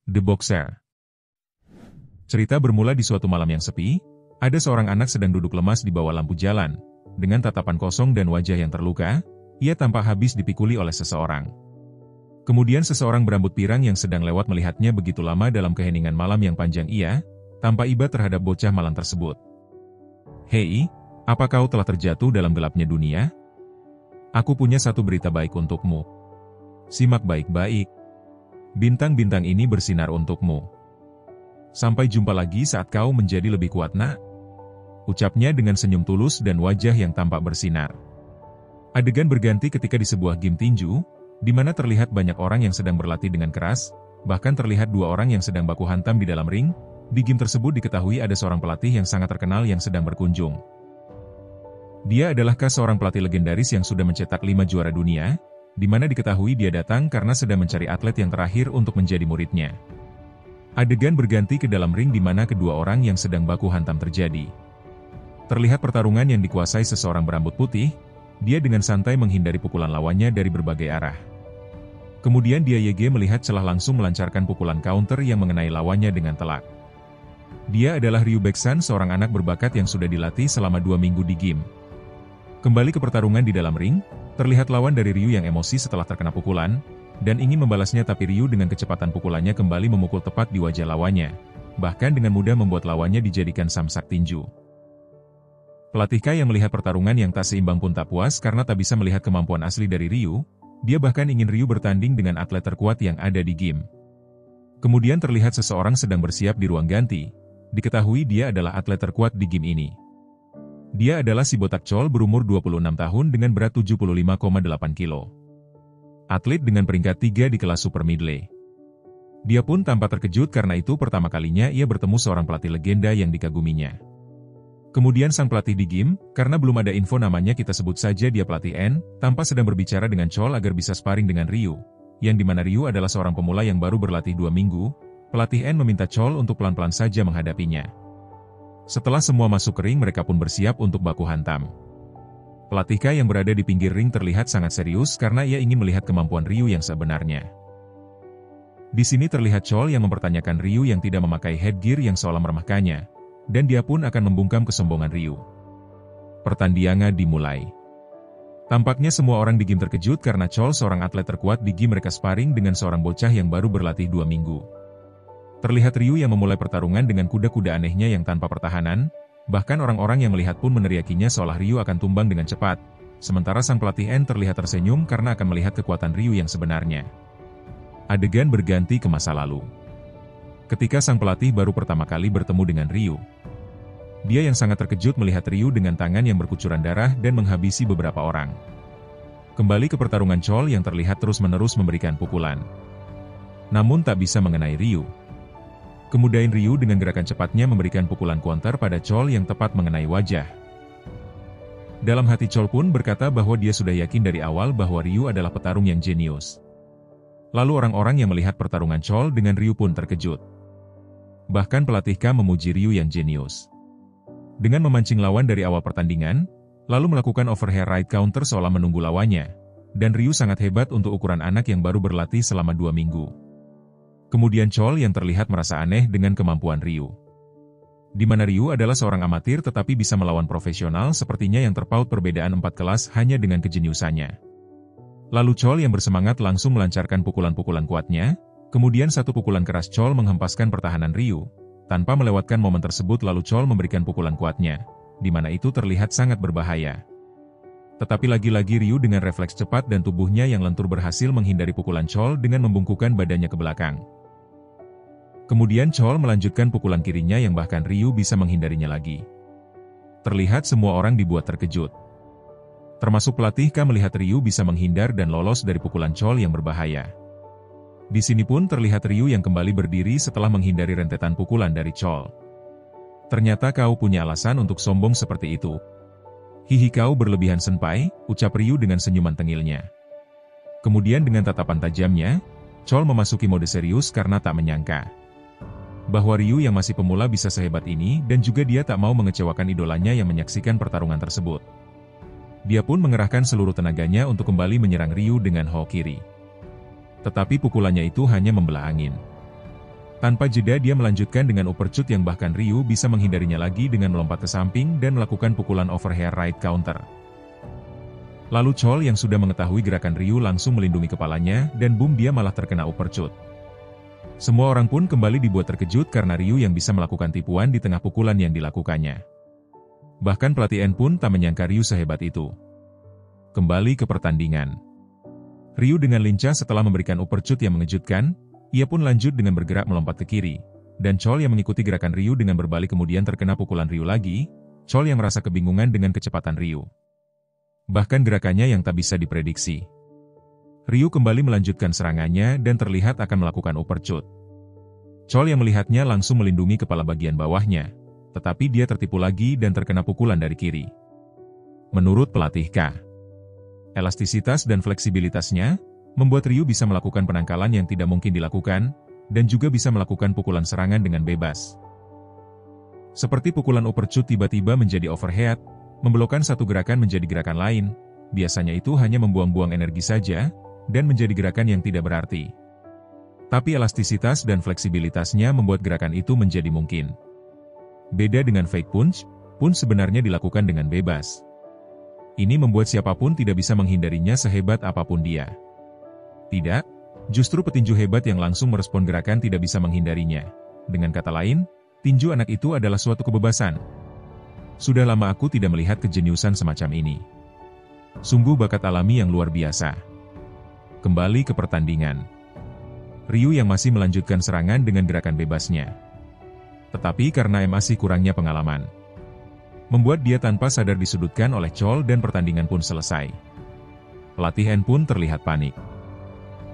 The Boxer. Cerita bermula di suatu malam yang sepi, ada seorang anak sedang duduk lemas di bawah lampu jalan. Dengan tatapan kosong dan wajah yang terluka, ia tampak habis dipikuli oleh seseorang. Kemudian seseorang berambut pirang yang sedang lewat melihatnya begitu lama dalam keheningan malam yang panjang tanpa iba terhadap bocah malang tersebut. "Hei, apa kau telah terjatuh dalam gelapnya dunia? Aku punya satu berita baik untukmu. Simak baik-baik. Bintang-bintang ini bersinar untukmu. Sampai jumpa lagi saat kau menjadi lebih kuat, nak." Ucapnya dengan senyum tulus dan wajah yang tampak bersinar. Adegan berganti ketika di sebuah game tinju, di mana terlihat banyak orang yang sedang berlatih dengan keras, bahkan terlihat dua orang yang sedang baku hantam di dalam ring. Di game tersebut diketahui ada seorang pelatih yang sangat terkenal yang sedang berkunjung. Dia adalah seorang pelatih legendaris yang sudah mencetak 5 juara dunia, di mana diketahui dia datang karena sedang mencari atlet yang terakhir untuk menjadi muridnya. Adegan berganti ke dalam ring di mana kedua orang yang sedang baku hantam terjadi. Terlihat pertarungan yang dikuasai seseorang berambut putih, dia dengan santai menghindari pukulan lawannya dari berbagai arah. Kemudian dia melihat celah langsung melancarkan pukulan counter yang mengenai lawannya dengan telak. Dia adalah Ryu Baeksan, seorang anak berbakat yang sudah dilatih selama 2 minggu di game. Kembali ke pertarungan di dalam ring, terlihat lawan dari Ryu yang emosi setelah terkena pukulan, dan ingin membalasnya tapi Ryu dengan kecepatan pukulannya kembali memukul tepat di wajah lawannya, bahkan dengan mudah membuat lawannya dijadikan samsak tinju. Pelatih Kai yang melihat pertarungan yang tak seimbang pun tak puas karena tak bisa melihat kemampuan asli dari Ryu, dia bahkan ingin Ryu bertanding dengan atlet terkuat yang ada di game. Kemudian terlihat seseorang sedang bersiap di ruang ganti, diketahui dia adalah atlet terkuat di game ini. Dia adalah si botak Chol berumur 26 tahun dengan berat 75,8 kilo. Atlet dengan peringkat 3 di kelas Super Middle. Dia pun tampak terkejut karena itu pertama kalinya ia bertemu seorang pelatih legenda yang dikaguminya. Kemudian sang pelatih di game, karena belum ada info namanya kita sebut saja dia pelatih N, tampak sedang berbicara dengan Chol agar bisa sparring dengan Ryu, yang dimana Ryu adalah seorang pemula yang baru berlatih 2 minggu, pelatih N meminta Chol untuk pelan-pelan saja menghadapinya. Setelah semua masuk ke ring mereka pun bersiap untuk baku hantam. Pelatih Kai yang berada di pinggir ring terlihat sangat serius karena ia ingin melihat kemampuan Ryu yang sebenarnya. Di sini terlihat Chol yang mempertanyakan Ryu yang tidak memakai headgear yang seolah meremehkannya, dan dia pun akan membungkam kesombongan Ryu. Pertandingan dimulai. Tampaknya semua orang di game terkejut karena Chol seorang atlet terkuat di game mereka sparring dengan seorang bocah yang baru berlatih 2 minggu. Terlihat Ryu yang memulai pertarungan dengan kuda-kuda anehnya yang tanpa pertahanan, bahkan orang-orang yang melihat pun meneriakinya seolah Ryu akan tumbang dengan cepat, sementara sang pelatih N terlihat tersenyum karena akan melihat kekuatan Ryu yang sebenarnya. Adegan berganti ke masa lalu. Ketika sang pelatih baru pertama kali bertemu dengan Ryu, dia yang sangat terkejut melihat Ryu dengan tangan yang berkucuran darah dan menghabisi beberapa orang. Kembali ke pertarungan Chol yang terlihat terus-menerus memberikan pukulan, namun tak bisa mengenai Ryu. Kemudian Ryu dengan gerakan cepatnya memberikan pukulan counter pada Chol yang tepat mengenai wajah. Dalam hati Chol pun berkata bahwa dia sudah yakin dari awal bahwa Ryu adalah petarung yang jenius. Lalu orang-orang yang melihat pertarungan Chol dengan Ryu pun terkejut. Bahkan pelatih K memuji Ryu yang jenius. Dengan memancing lawan dari awal pertandingan, lalu melakukan overhead right counter seolah menunggu lawannya, dan Ryu sangat hebat untuk ukuran anak yang baru berlatih selama 2 minggu. Kemudian Chol yang terlihat merasa aneh dengan kemampuan Ryu. Di mana Ryu adalah seorang amatir tetapi bisa melawan profesional sepertinya yang terpaut perbedaan 4 kelas hanya dengan kejeniusannya. Lalu Chol yang bersemangat langsung melancarkan pukulan-pukulan kuatnya, kemudian satu pukulan keras Chol menghempaskan pertahanan Ryu. Tanpa melewatkan momen tersebut lalu Chol memberikan pukulan kuatnya, di mana itu terlihat sangat berbahaya. Tetapi lagi-lagi Ryu dengan refleks cepat dan tubuhnya yang lentur berhasil menghindari pukulan Chol dengan membungkukkan badannya ke belakang. Kemudian Chol melanjutkan pukulan kirinya yang bahkan Ryu bisa menghindarinya lagi. Terlihat semua orang dibuat terkejut. Termasuk pelatih K melihat Ryu bisa menghindar dan lolos dari pukulan Chol yang berbahaya. Di sini pun terlihat Ryu yang kembali berdiri setelah menghindari rentetan pukulan dari Chol. Ternyata kau punya alasan untuk sombong seperti itu. Hihi kau berlebihan senpai, ucap Ryu dengan senyuman tengilnya. Kemudian dengan tatapan tajamnya, Chol memasuki mode serius karena tak menyangka bahwa Ryu yang masih pemula bisa sehebat ini dan juga dia tak mau mengecewakan idolanya yang menyaksikan pertarungan tersebut. Dia pun mengerahkan seluruh tenaganya untuk kembali menyerang Ryu dengan ho kiri. Tetapi pukulannya itu hanya membelah angin. Tanpa jeda dia melanjutkan dengan uppercut yang bahkan Ryu bisa menghindarinya lagi dengan melompat ke samping dan melakukan pukulan overhead right counter. Lalu Chol yang sudah mengetahui gerakan Ryu langsung melindungi kepalanya dan boom dia malah terkena uppercut. Semua orang pun kembali dibuat terkejut karena Ryu yang bisa melakukan tipuan di tengah pukulan yang dilakukannya. Bahkan pelatih N pun tak menyangka Ryu sehebat itu. Kembali ke pertandingan. Ryu dengan lincah setelah memberikan uppercut yang mengejutkan, ia pun lanjut dengan bergerak melompat ke kiri, dan Chol yang mengikuti gerakan Ryu dengan berbalik kemudian terkena pukulan Ryu lagi. Chol yang merasa kebingungan dengan kecepatan Ryu. Bahkan gerakannya yang tak bisa diprediksi. Ryu kembali melanjutkan serangannya dan terlihat akan melakukan uppercut. Chol yang melihatnya langsung melindungi kepala bagian bawahnya, tetapi dia tertipu lagi dan terkena pukulan dari kiri. Menurut pelatih K, elastisitas dan fleksibilitasnya membuat Ryu bisa melakukan penangkalan yang tidak mungkin dilakukan, dan juga bisa melakukan pukulan serangan dengan bebas. Seperti pukulan uppercut tiba-tiba menjadi overhead, membelokkan satu gerakan menjadi gerakan lain, biasanya itu hanya membuang-buang energi saja, dan menjadi gerakan yang tidak berarti. Tapi elastisitas dan fleksibilitasnya membuat gerakan itu menjadi mungkin. Beda dengan fake punch, pun sebenarnya dilakukan dengan bebas. Ini membuat siapapun tidak bisa menghindarinya sehebat apapun dia. Tidak, justru petinju hebat yang langsung merespon gerakan tidak bisa menghindarinya. Dengan kata lain, tinju anak itu adalah suatu kebebasan. Sudah lama aku tidak melihat kejeniusan semacam ini. Sungguh bakat alami yang luar biasa. Kembali ke pertandingan. Ryu yang masih melanjutkan serangan dengan gerakan bebasnya. Tetapi karena masih kurangnya pengalaman, membuat dia tanpa sadar disudutkan oleh Chol dan pertandingan pun selesai. Pelatih N pun terlihat panik.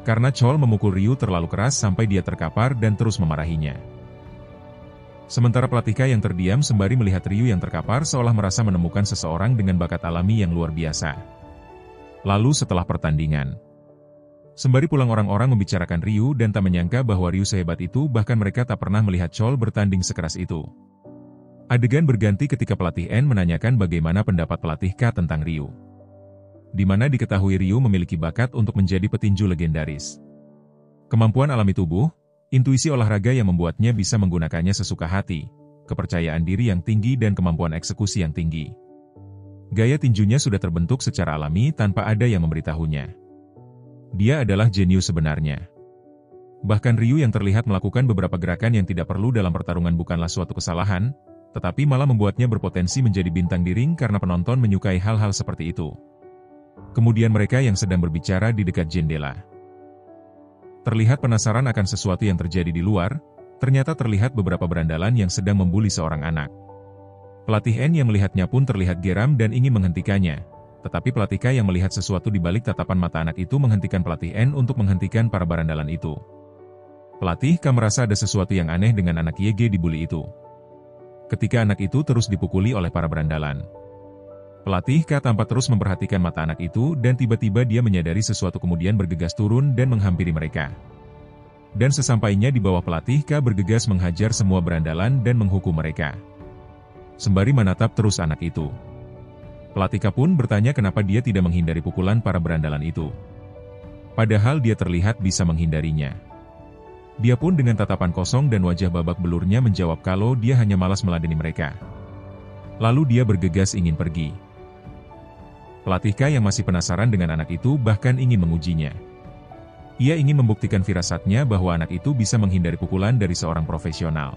Karena Chol memukul Ryu terlalu keras sampai dia terkapar dan terus memarahinya. Sementara pelatih K yang terdiam sembari melihat Ryu yang terkapar seolah merasa menemukan seseorang dengan bakat alami yang luar biasa. Lalu setelah pertandingan, sembari pulang orang-orang membicarakan Ryu dan tak menyangka bahwa Ryu sehebat itu, bahkan mereka tak pernah melihat Chol bertanding sekeras itu. Adegan berganti ketika pelatih N menanyakan bagaimana pendapat pelatih K tentang Ryu. Di mana diketahui Ryu memiliki bakat untuk menjadi petinju legendaris. Kemampuan alami tubuh, intuisi olahraga yang membuatnya bisa menggunakannya sesuka hati, kepercayaan diri yang tinggi dan kemampuan eksekusi yang tinggi. Gaya tinjunya sudah terbentuk secara alami tanpa ada yang memberitahunya. Dia adalah jenius sebenarnya. Bahkan Ryu yang terlihat melakukan beberapa gerakan yang tidak perlu dalam pertarungan bukanlah suatu kesalahan, tetapi malah membuatnya berpotensi menjadi bintang di ring karena penonton menyukai hal-hal seperti itu. Kemudian mereka yang sedang berbicara di dekat jendela terlihat penasaran akan sesuatu yang terjadi di luar. Ternyata terlihat beberapa berandalan yang sedang membuli seorang anak. Pelatih N yang melihatnya pun terlihat geram dan ingin menghentikannya, tetapi pelatih K yang melihat sesuatu di balik tatapan mata anak itu menghentikan pelatih N untuk menghentikan para berandalan itu. Pelatih K merasa ada sesuatu yang aneh dengan anak YG dibuli itu. Ketika anak itu terus dipukuli oleh para berandalan, pelatih K tampak terus memperhatikan mata anak itu dan tiba-tiba dia menyadari sesuatu kemudian bergegas turun dan menghampiri mereka. Dan sesampainya di bawah pelatih K bergegas menghajar semua berandalan dan menghukum mereka. Sembari menatap terus anak itu. Pelatih K pun bertanya kenapa dia tidak menghindari pukulan para berandalan itu. Padahal dia terlihat bisa menghindarinya. Dia pun dengan tatapan kosong dan wajah babak belurnya menjawab kalau dia hanya malas meladeni mereka. Lalu dia bergegas ingin pergi. Pelatih K yang masih penasaran dengan anak itu bahkan ingin mengujinya. Ia ingin membuktikan firasatnya bahwa anak itu bisa menghindari pukulan dari seorang profesional.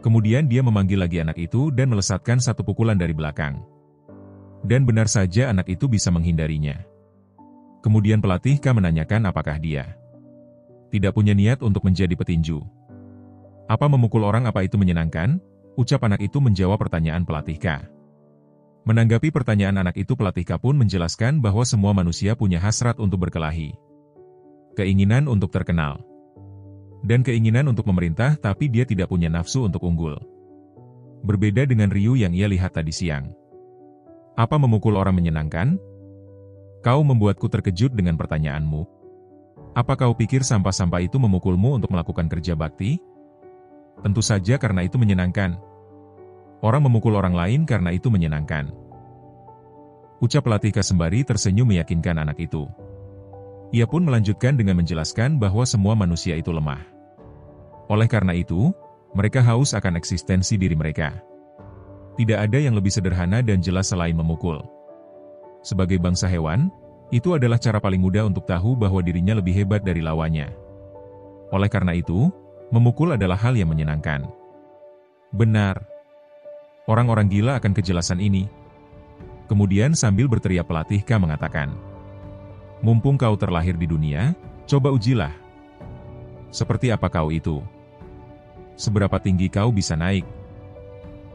Kemudian dia memanggil lagi anak itu dan melesatkan satu pukulan dari belakang. Dan benar saja anak itu bisa menghindarinya. Kemudian pelatih K menanyakan apakah dia tidak punya niat untuk menjadi petinju. Apa memukul orang apa itu menyenangkan? Ucap anak itu menjawab pertanyaan pelatih K. Menanggapi pertanyaan anak itu pelatih K pun menjelaskan bahwa semua manusia punya hasrat untuk berkelahi. Keinginan untuk terkenal. Dan keinginan untuk memerintah tapi dia tidak punya nafsu untuk unggul. Berbeda dengan Ryu yang ia lihat tadi siang. Apa memukul orang menyenangkan? Kau membuatku terkejut dengan pertanyaanmu. Apa kau pikir sampah-sampah itu memukulmu untuk melakukan kerja bakti? Tentu saja karena itu menyenangkan. Orang memukul orang lain karena itu menyenangkan. Ucap pelatih K sembari tersenyum meyakinkan anak itu. Ia pun melanjutkan dengan menjelaskan bahwa semua manusia itu lemah. Oleh karena itu, mereka haus akan eksistensi diri mereka. Tidak ada yang lebih sederhana dan jelas selain memukul. Sebagai bangsa hewan, itu adalah cara paling mudah untuk tahu bahwa dirinya lebih hebat dari lawannya. Oleh karena itu, memukul adalah hal yang menyenangkan. Benar. Orang-orang gila akan kejelasan ini. Kemudian sambil berteriak pelatih K mengatakan, "Mumpung kau terlahir di dunia, coba ujilah. Seperti apa kau itu? Seberapa tinggi kau bisa naik?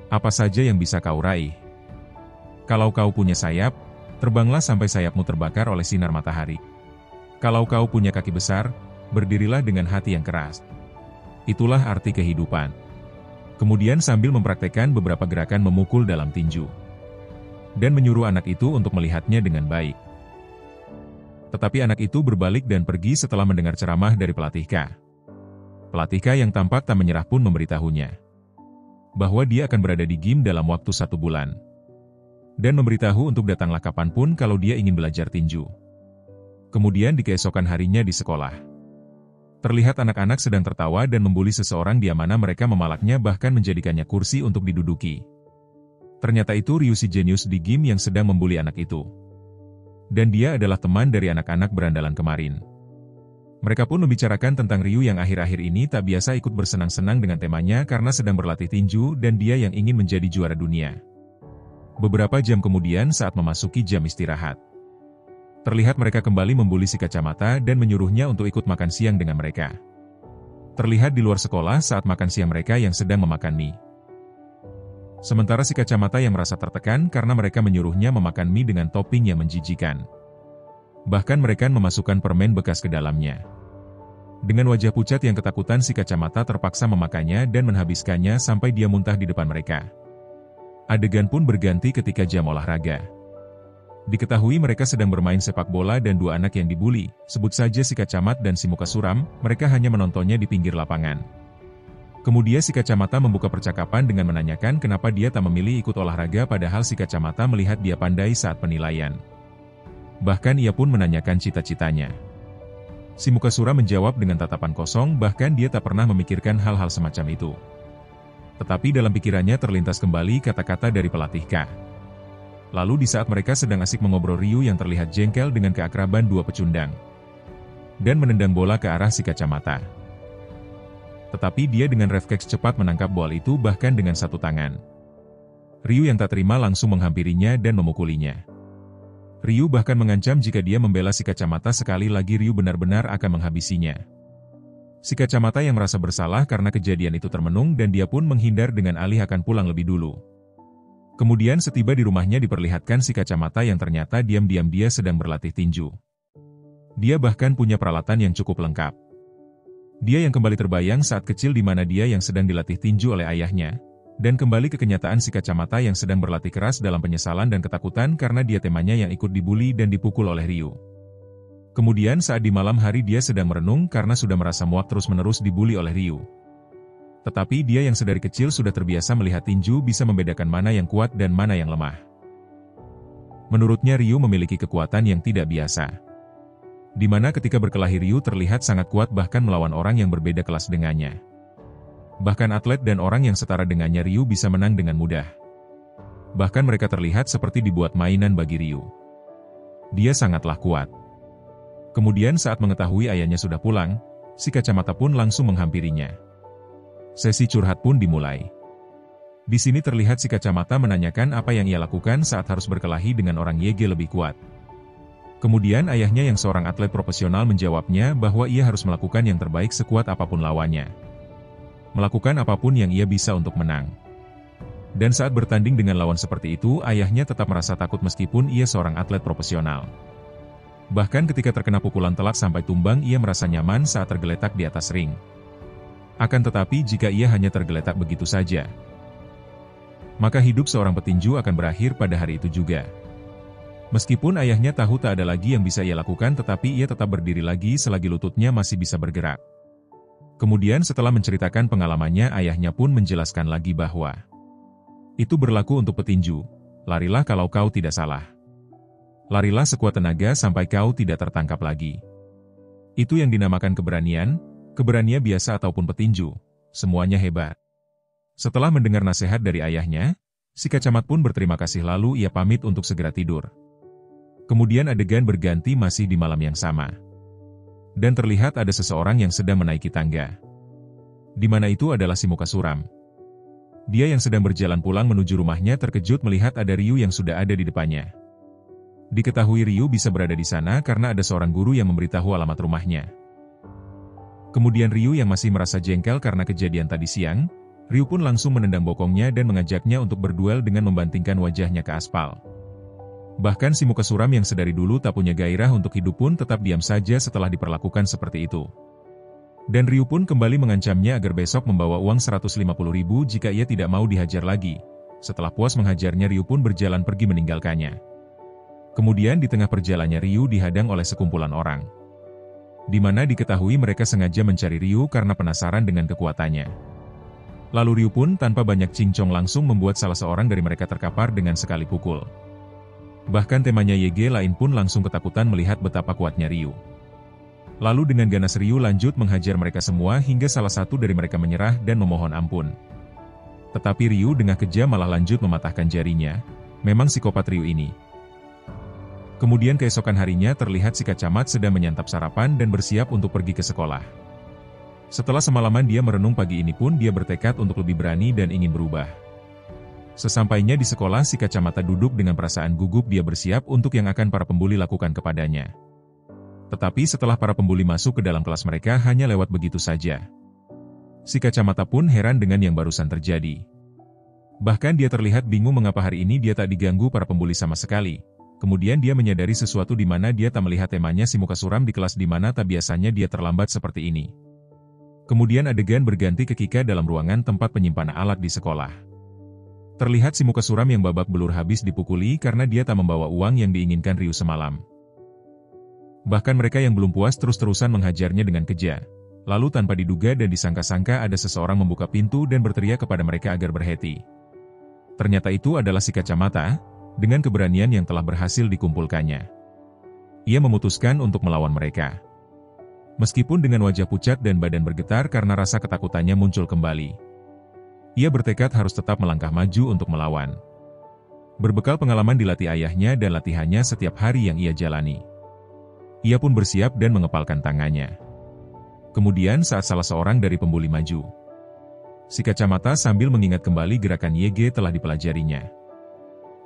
Apa saja yang bisa kau raih? Kalau kau punya sayap, terbanglah sampai sayapmu terbakar oleh sinar matahari. Kalau kau punya kaki besar, berdirilah dengan hati yang keras. Itulah arti kehidupan." Kemudian sambil mempraktekkan beberapa gerakan memukul dalam tinju. Dan menyuruh anak itu untuk melihatnya dengan baik. Tetapi anak itu berbalik dan pergi setelah mendengar ceramah dari pelatih K. Pelatih K yang tampak tak menyerah pun memberitahunya bahwa dia akan berada di gym dalam waktu 1 bulan. Dan memberitahu untuk datanglah kapanpun kalau dia ingin belajar tinju. Kemudian di keesokan harinya di sekolah, terlihat anak-anak sedang tertawa dan membuli seseorang di mana mereka memalaknya bahkan menjadikannya kursi untuk diduduki. Ternyata itu Ryu si jenius di gym yang sedang membuli anak itu. Dan dia adalah teman dari anak-anak berandalan kemarin. Mereka pun membicarakan tentang Ryu yang akhir-akhir ini tak biasa ikut bersenang-senang dengan temanya karena sedang berlatih tinju dan dia yang ingin menjadi juara dunia. Beberapa jam kemudian saat memasuki jam istirahat, terlihat mereka kembali membuli si kacamata dan menyuruhnya untuk ikut makan siang dengan mereka. Terlihat di luar sekolah saat makan siang mereka yang sedang memakan mie. Sementara si kacamata yang merasa tertekan karena mereka menyuruhnya memakan mie dengan topping yang menjijikan. Bahkan mereka memasukkan permen bekas ke dalamnya. Dengan wajah pucat yang ketakutan si kacamata terpaksa memakannya dan menghabiskannya sampai dia muntah di depan mereka. Adegan pun berganti ketika jam olahraga. Diketahui mereka sedang bermain sepak bola dan 2 anak yang dibuli, sebut saja si kacamat dan si muka suram, mereka hanya menontonnya di pinggir lapangan. Kemudian si kacamata membuka percakapan dengan menanyakan kenapa dia tak memilih ikut olahraga padahal si kacamata melihat dia pandai saat penilaian. Bahkan ia pun menanyakan cita-citanya. Si muka suram menjawab dengan tatapan kosong bahkan dia tak pernah memikirkan hal-hal semacam itu. Tetapi dalam pikirannya terlintas kembali kata-kata dari pelatih K. Lalu di saat mereka sedang asik mengobrol Ryu yang terlihat jengkel dengan keakraban 2 pecundang. Dan menendang bola ke arah si kacamata. Tetapi dia dengan refleks cepat menangkap bola itu bahkan dengan 1 tangan. Ryu yang tak terima langsung menghampirinya dan memukulinya. Ryu bahkan mengancam jika dia membela si kacamata sekali lagi Ryu benar-benar akan menghabisinya. Si kacamata yang merasa bersalah karena kejadian itu termenung dan dia pun menghindar dengan alih akan pulang lebih dulu. Kemudian setiba di rumahnya diperlihatkan si kacamata yang ternyata diam-diam dia sedang berlatih tinju. Dia bahkan punya peralatan yang cukup lengkap. Dia yang kembali terbayang saat kecil di mana dia yang sedang dilatih tinju oleh ayahnya, dan kembali ke kenyataan si kacamata yang sedang berlatih keras dalam penyesalan dan ketakutan karena dia temannya yang ikut dibuli dan dipukul oleh Ryu. Kemudian saat di malam hari dia sedang merenung karena sudah merasa muak terus-menerus dibuli oleh Ryu. Tetapi dia yang sedari kecil sudah terbiasa melihat tinju bisa membedakan mana yang kuat dan mana yang lemah. Menurutnya Ryu memiliki kekuatan yang tidak biasa. Di mana ketika berkelahi Ryu terlihat sangat kuat bahkan melawan orang yang berbeda kelas dengannya. Bahkan atlet dan orang yang setara dengannya Ryu bisa menang dengan mudah. Bahkan mereka terlihat seperti dibuat mainan bagi Ryu. Dia sangatlah kuat. Kemudian saat mengetahui ayahnya sudah pulang, si kacamata pun langsung menghampirinya. Sesi curhat pun dimulai. Di sini terlihat si kacamata menanyakan apa yang ia lakukan saat harus berkelahi dengan orang YG lebih kuat. Kemudian ayahnya yang seorang atlet profesional menjawabnya bahwa ia harus melakukan yang terbaik sekuat apapun lawannya. Melakukan apapun yang ia bisa untuk menang. Dan saat bertanding dengan lawan seperti itu, ayahnya tetap merasa takut meskipun ia seorang atlet profesional. Bahkan ketika terkena pukulan telak sampai tumbang, ia merasa nyaman saat tergeletak di atas ring. Akan tetapi jika ia hanya tergeletak begitu saja, maka hidup seorang petinju akan berakhir pada hari itu juga. Meskipun ayahnya tahu tak ada lagi yang bisa ia lakukan tetapi ia tetap berdiri lagi selagi lututnya masih bisa bergerak. Kemudian setelah menceritakan pengalamannya ayahnya pun menjelaskan lagi bahwa itu berlaku untuk petinju, larilah kalau kau tidak salah. Larilah sekuat tenaga sampai kau tidak tertangkap lagi. Itu yang dinamakan keberanian, keberanian biasa ataupun petinju, semuanya hebat. Setelah mendengar nasihat dari ayahnya, si Kacamat pun berterima kasih lalu ia pamit untuk segera tidur. Kemudian adegan berganti masih di malam yang sama. Dan terlihat ada seseorang yang sedang menaiki tangga. Di mana itu adalah si muka suram. Dia yang sedang berjalan pulang menuju rumahnya terkejut melihat ada Ryu yang sudah ada di depannya. Diketahui Ryu bisa berada di sana karena ada seorang guru yang memberitahu alamat rumahnya. Kemudian Ryu yang masih merasa jengkel karena kejadian tadi siang, Ryu pun langsung menendang bokongnya dan mengajaknya untuk berduel dengan membantingkan wajahnya ke aspal. Bahkan si muka suram yang sedari dulu tak punya gairah untuk hidup pun tetap diam saja setelah diperlakukan seperti itu. Dan Ryu pun kembali mengancamnya agar besok membawa uang 150.000 jika ia tidak mau dihajar lagi. Setelah puas menghajarnya Ryu pun berjalan pergi meninggalkannya. Kemudian di tengah perjalanannya Ryu dihadang oleh sekumpulan orang. Di mana diketahui mereka sengaja mencari Ryu karena penasaran dengan kekuatannya. Lalu Ryu pun tanpa banyak cincong langsung membuat salah seorang dari mereka terkapar dengan sekali pukul. Bahkan temanya YG lain pun langsung ketakutan melihat betapa kuatnya Ryu. Lalu dengan ganas Ryu lanjut menghajar mereka semua hingga salah satu dari mereka menyerah dan memohon ampun. Tetapi Ryu dengan kejam malah lanjut mematahkan jarinya. Memang psikopat Ryu ini. Kemudian keesokan harinya terlihat si Kacamat sedang menyantap sarapan dan bersiap untuk pergi ke sekolah. Setelah semalaman dia merenung pagi ini pun dia bertekad untuk lebih berani dan ingin berubah. Sesampainya di sekolah si Kacamata duduk dengan perasaan gugup dia bersiap untuk yang akan para pembuli lakukan kepadanya. Tetapi setelah para pembuli masuk ke dalam kelas mereka hanya lewat begitu saja. Si Kacamata pun heran dengan yang barusan terjadi. Bahkan dia terlihat bingung mengapa hari ini dia tak diganggu para pembuli sama sekali. Kemudian dia menyadari sesuatu di mana dia tak melihat temanya si muka suram di kelas di mana tak biasanya dia terlambat seperti ini. Kemudian adegan berganti ke Kika dalam ruangan tempat penyimpanan alat di sekolah. Terlihat si muka suram yang babak belur habis dipukuli karena dia tak membawa uang yang diinginkan Ryu semalam. Bahkan mereka yang belum puas terus-terusan menghajarnya dengan kejam. Lalu tanpa diduga dan disangka-sangka ada seseorang membuka pintu dan berteriak kepada mereka agar berhenti. Ternyata itu adalah si Kacamata, dengan keberanian yang telah berhasil dikumpulkannya. Ia memutuskan untuk melawan mereka. Meskipun dengan wajah pucat dan badan bergetar karena rasa ketakutannya muncul kembali. Ia bertekad harus tetap melangkah maju untuk melawan. Berbekal pengalaman dilatih ayahnya dan latihannya setiap hari yang ia jalani. Ia pun bersiap dan mengepalkan tangannya. Kemudian saat salah seorang dari pembuli maju, si Kacamata sambil mengingat kembali gerakan YG telah dipelajarinya.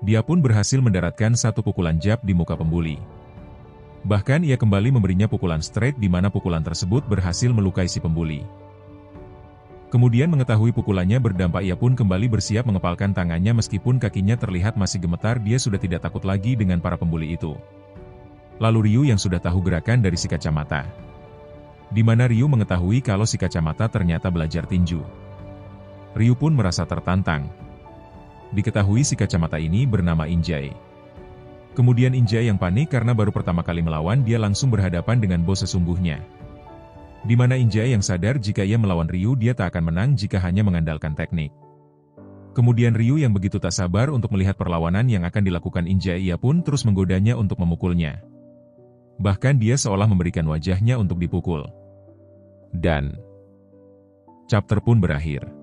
Dia pun berhasil mendaratkan satu pukulan jab di muka pembuli. Bahkan ia kembali memberinya pukulan straight di mana pukulan tersebut berhasil melukai si pembuli. Kemudian mengetahui pukulannya berdampak ia pun kembali bersiap mengepalkan tangannya meskipun kakinya terlihat masih gemetar dia sudah tidak takut lagi dengan para pembuli itu. Lalu Ryu yang sudah tahu gerakan dari si Kacamata. Di mana Ryu mengetahui kalau si Kacamata ternyata belajar tinju. Ryu pun merasa tertantang. Diketahui si Kacamata ini bernama Injay. Kemudian Injay yang panik karena baru pertama kali melawan dia langsung berhadapan dengan bos sesungguhnya. Di mana Injay yang sadar jika ia melawan Ryu dia tak akan menang jika hanya mengandalkan teknik. Kemudian Ryu yang begitu tak sabar untuk melihat perlawanan yang akan dilakukan Injay ia pun terus menggodanya untuk memukulnya. Bahkan dia seolah memberikan wajahnya untuk dipukul. Dan chapter pun berakhir.